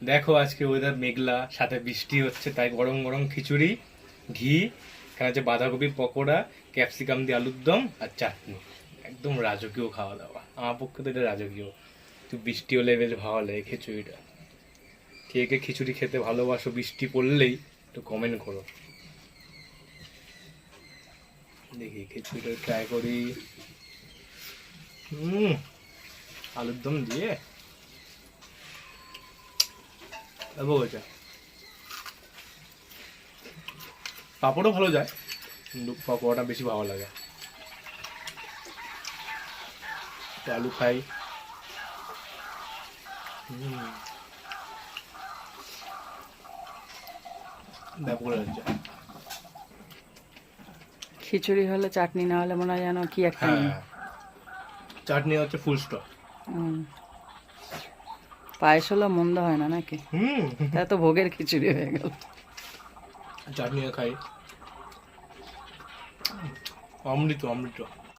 দেখো আজকে ওয়েদার মেঘলা, সাথে বৃষ্টি হচ্ছে, তাই গরম গরম খিচুড়ি, ঘি, এখানে আছে বাঁধাকপির পকোড়া, ক্যাপসিকাম দিয়ে আলুর দম আর চাটনি। একদম রাজকীয় খাওয়া দাওয়া, আমার পক্ষে তো এটা রাজকীয়। তো বৃষ্টি হলে বেশ ভালো লাগে খিচুড়িটা। কে কে খিচুড়ি খেতে ভালোবাসো বৃষ্টি পড়লেই একটু কমেন্ট করো। দেখি খিচুড়িটা ট্রাই করি। আলুর দম দিয়ে বলছে পাঁপড়ও ভালো যায়, কিন্তু পকোড়াটা বেশি ভালো লাগে। তো আলু খাই। ব্যাপক লাগছে। খিচুড়ি হলে চাটনি না হলে মনে হয় যেন কি একটা হ্যাঁ, নেই। চাটনি হচ্ছে ফুল স্টপ। পায়েস হলো মন্দ হয় না নাকি? হুম, তা তো ভোগের খিচুড়ি হয়ে গেল। চাটনিও খাই। অমৃত অমৃত।